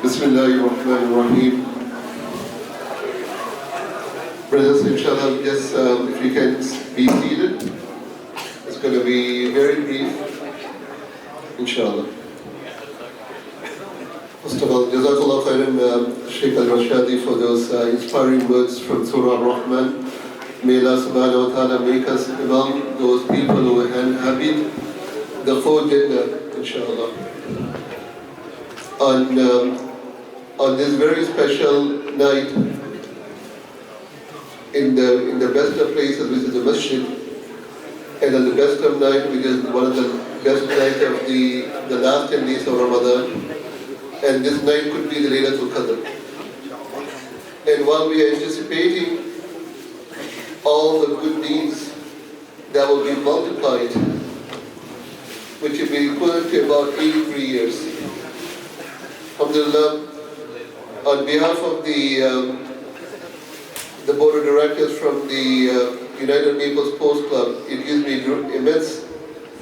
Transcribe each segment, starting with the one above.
Bismillahirrahmanirrahim. Brothers, inshallah, just if you can be seated. It's going to be very brief, inshallah. First of all, Jazakallah khairan, Sheikh Al-Rashadi, for those inspiring words from Surah Ar-Rahman. May Allah subhanahu wa ta'ala make us among those people who inhabit the fourth Jannah, inshallah. On this very special night, in the best of places, which is the Masjid, and on the best of night, which is one of the best nights of the last 10 days of Ramadan, and this night could be the Laylatul Qadr. And while we are anticipating all the good deeds that will be multiplied, which will be equivalent to about 83 years. Alhamdulillah, on behalf of the board of directors from the United Naples Sports Club, it gives me immense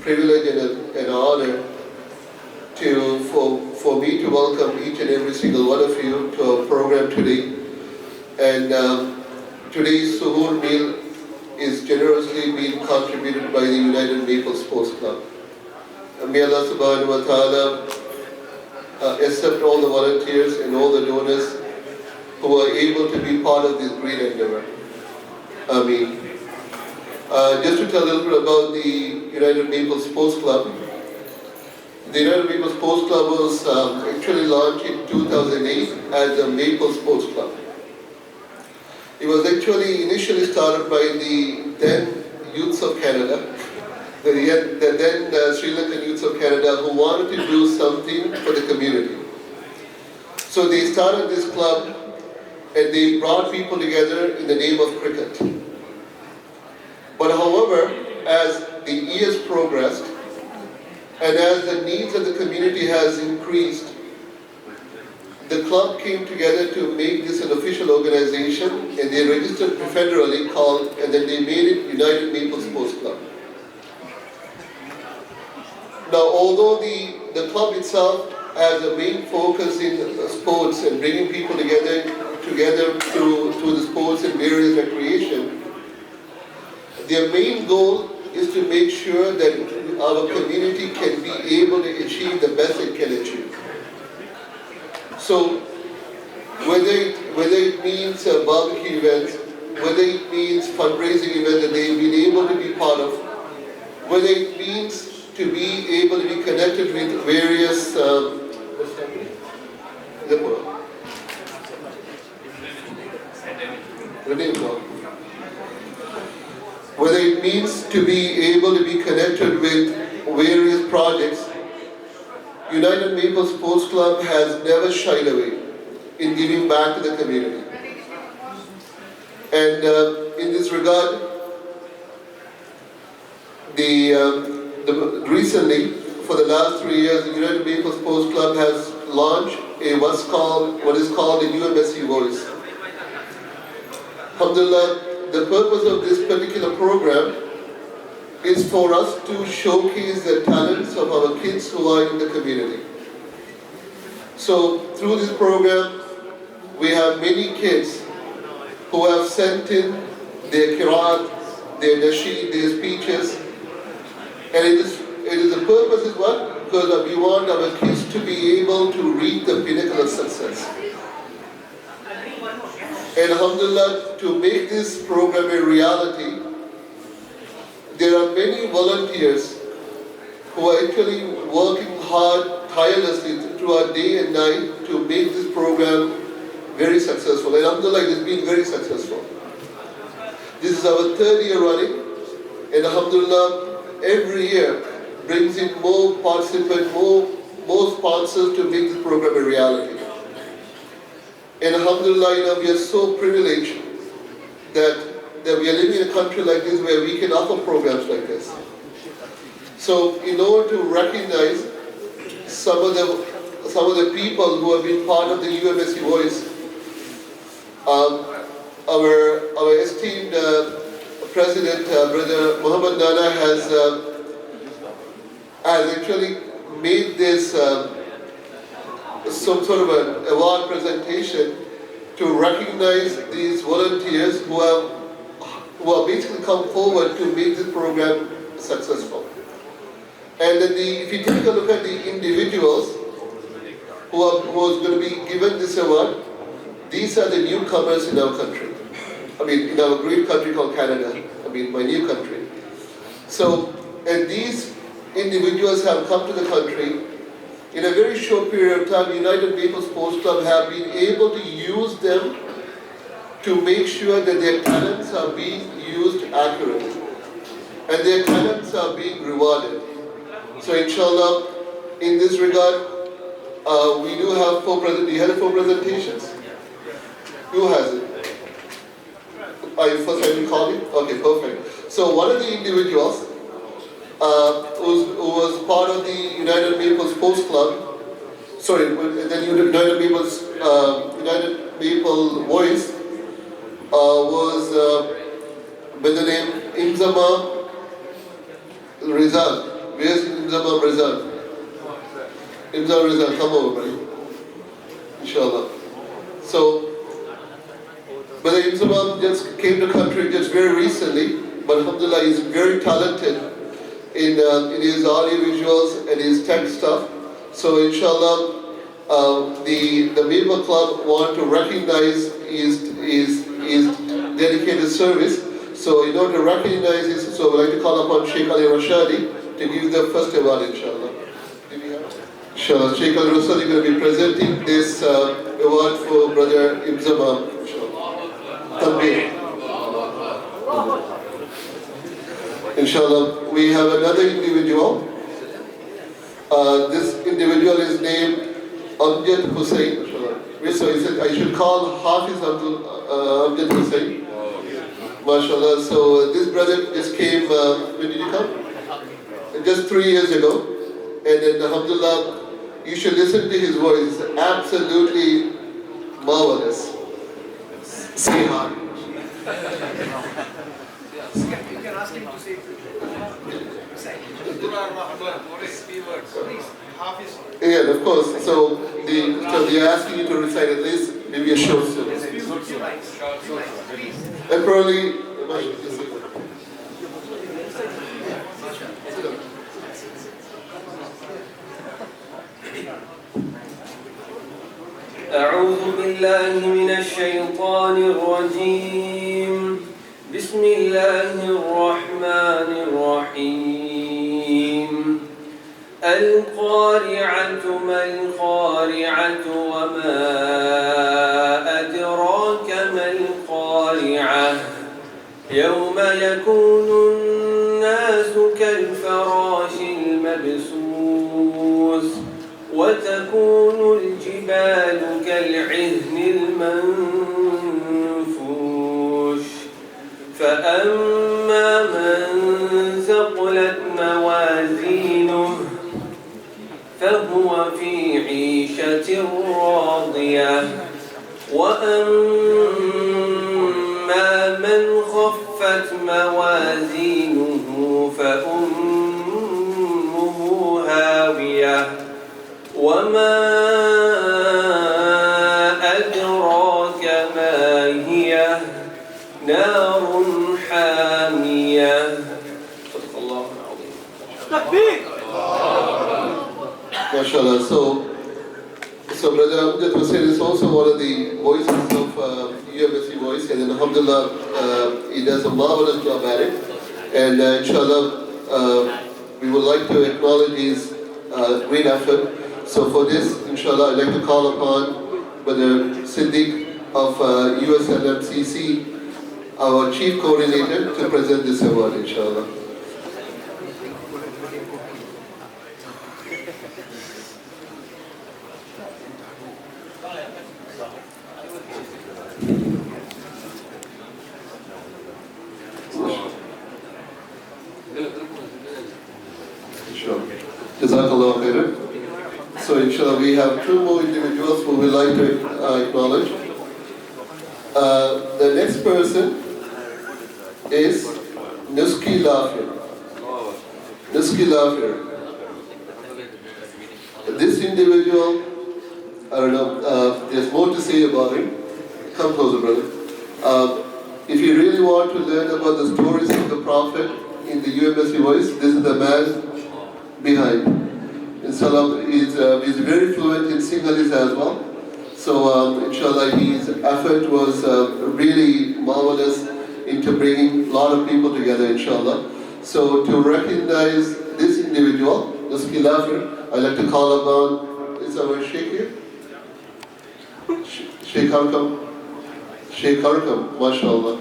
privilege and an honor for me to welcome each and every single one of you to our program today. And today's suhoor meal is generously being contributed by the United Naples Sports Club. And may Allah subhanahu wa ta'ala accept all the volunteers and all the donors who are able to be part of this great endeavor. Ameen. Just to tell a little bit about the United Naples Sports Club. The United Naples Sports Club was actually launched in 2008 as the Naples Sports Club. It was actually initially started by the then youths of Canada, the then Sri Lankan youths of Canada, who wanted to do something for the community. So they started this club and they brought people together in the name of cricket. But however, as the years progressed and as the needs of the community has increased, the club came together to make this an official organization, and they registered federally and then they made it United Naples Sports Club. Now, although the club itself has a main focus in sports and bringing people together through the sports and various recreation, their main goal is to make sure that our community can be able to achieve the best it can achieve. So, whether it means barbecue events, whether it means fundraising events that they've been able to be part of, whether it means to be able to be connected with various whether it means to be able to be connected with various projects, United Naples Sports Club has never shied away in giving back to the community. And in this regard, recently, for the last 3 years, the United Naples Sports Club has launched what is called a UMSC Voice. Alhamdulillah, the purpose of this particular program is for us to showcase the talents of our kids who are in the community. So through this program, we have many kids who have sent in their qiraat, their nasheed, their speeches, and the purpose is what? Because we want our kids to be able to reach the pinnacle of success. And alhamdulillah, to make this program a reality, there are many volunteers who are actually working hard, tirelessly throughout day and night to make this program very successful. And alhamdulillah, it has been very successful. This is our 3rd year running, and alhamdulillah, every year brings in more participants, more sponsors to make this program a reality. And alhamdulillah, we are so privileged that we are living in a country like this where we can offer programs like this. So in order to recognize some of the people who have been part of the UMSC Voice, our esteemed President, Brother Muhammad Nana, has actually made this some sort of an award presentation to recognize these volunteers who have basically come forward to make this program successful. And then if you take a look at the individuals who are going to be given this award, these are the newcomers in our country. I mean, in our great country called Canada. I mean, my new country. So, and these individuals have come to the country. In a very short period of time, United Maple Sports Club have been able to use them to make sure that their talents are being used accurately. And their talents are being rewarded. So inshallah, in this regard, we do have do you have 4 presentations? Who has it? First time you called it? Okay, perfect. So one of the individuals who was part of the United Maple Sports Club, then United Maple Voice, was by the name Imzama Rizal. Where's Imzama Rizal? Imzama Rizal, come over, buddy. Inshallah. So, Brother Imzama just came to the country just very recently, but alhamdulillah, he's very talented in his audio visuals and his tech stuff. So inshallah, the Maple Club want to recognize his dedicated service. So in order to recognize this, so we'd like to call upon Sheikh Ali Rashadi to give the first award, inshallah. Inshallah, Sheikh Ali Rashadi is going to be presenting this award for Brother Imzama. Inshallah, we have another individual. This individual is named Amjad Hussain. So he said I should call Hafiz Amjad Hussain. MashaAllah. So this brother just came, when did you come? Just 3 years ago. And then alhamdulillah, you should listen to his voice. It's absolutely marvelous. Say hi. You can ask him to say yeah, of course. So they're asking you to recite at least maybe a short story. And probably أعوذ بالله من الشيطان الرجيم بسم الله الرحمن الرحيم القارعة ما القارعة وما أدراك ما القارعة يوم يكون الناس كالفراش المبثوث وتكون الجبال كالعهن المنفوش فأما من ثقلت موازينه فهو في عيشة راضية وأما من خفت موازينه فأمه هاوية وما أدراك ما هي نار حامية صدق الله العظيم تكبير MashaAllah. So Brother Amjad Hussain is also one of the voices of UMSC Voice, and then alhamdulillah, he does a marvelous job at it. And inshallah, we would like to acknowledge his great effort. So for this, inshallah, I'd like to call upon Brother Siddiq of USLMCC, our Chief Coordinator, to present this award, inshallah. Jazakallah khairan. So inshallah we have 2 more individuals who we like to acknowledge. The next person is Nuski Lafir. Nuski Lafir. This individual I don't know, there's more to say about him. Come closer, brother. If you really want to learn about the stories of the Prophet in the UMSC voice, this is the man behind. Inshallah, he's very fluent in Sinhalese as well. So, inshallah, his effort was really marvelous into bringing a lot of people together, inshallah. So, to recognize this individual, this Khilafir, I'd like to call upon, is our Sheikh here? Sheikh Harkam. Sheikh Harkam, mashallah.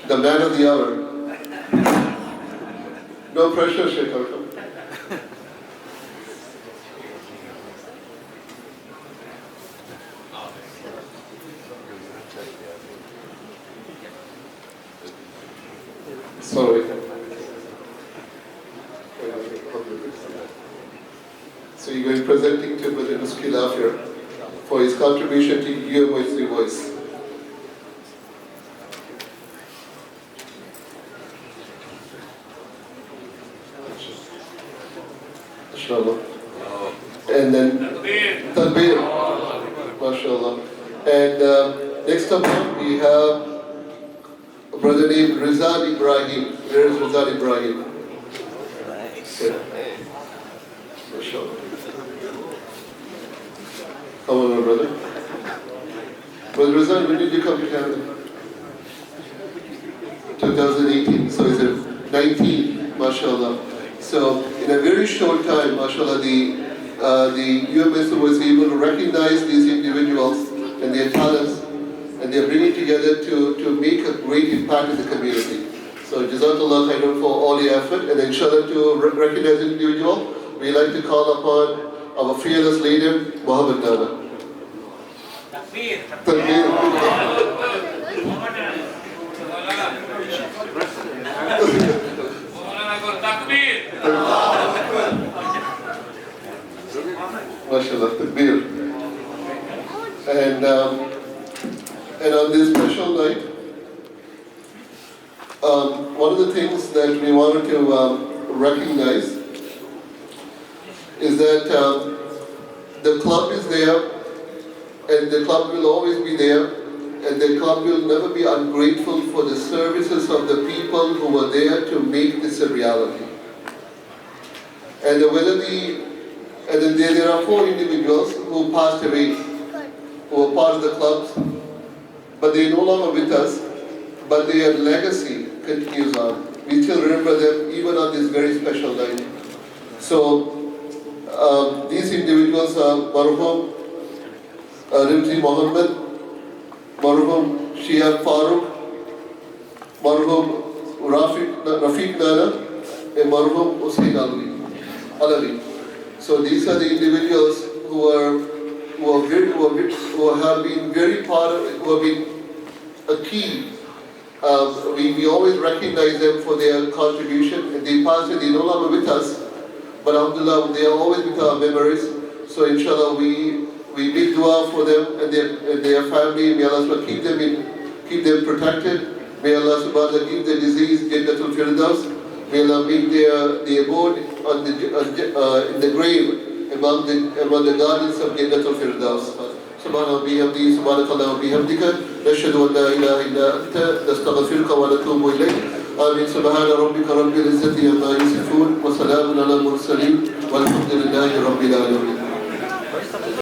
The man of the hour. No pressure, Sheikh Harkam. Sorry. So you're going presenting to Brother Khilafir for his contribution to UMSC voice. Inshallah. And then Tanbir. MashaAllah. And next up we have a brother named Rizal Ibrahim. Where is Rizal Ibrahim? MashaAllah. Come on, my brother. Brother Rizal, when did you come to Canada? 2018. So is it 19? MashaAllah. So in a very short time, mashallah, the UMSC was able to recognize these individuals and their talents, and they're bringing together to make a great impact in the community. So Jazakallah khairan for all your effort, and inshallah to recognize the individual, we like to call upon our fearless leader, Muhammad Nana. MashaAllah, takbir. And on this special night, one of the things that we wanted to recognize is that the club is there, and the club will always be there, and the club will never be ungrateful for the services of the people who were there to make this a reality. And then there are 4 individuals who passed away, who were part of the clubs, but they are no longer with us, but their legacy continues on. We still remember them even on this very special night. So these individuals are Marhum Rimzi Mohammed, Marhum Shia Farooq, Marhum Rafiq Nana, and Marhum Hussein Alawi. So these are the individuals who have been very part of it, who have been a key. We always recognize them for their contribution, and they passed it, they're no longer with us, but alhamdulillah, they are always with our memories. So inshallah, we make dua for them and their family. May Allah subhanahu keep them protected. May Allah subhanahu wa ta'ala give the disease Jannatul Firdaus. May Allah make their abode in the grave among the gardens of Jannatul Firdaus. سبحانه وبحمده سبحانك اللهم وبحمدك نشهد ان لا اله الا انت نستغفرك ونتوب اليك امين سبحان ربك رب العزه عما يصفون وسلام على المرسلين والحمد لله رب العالمين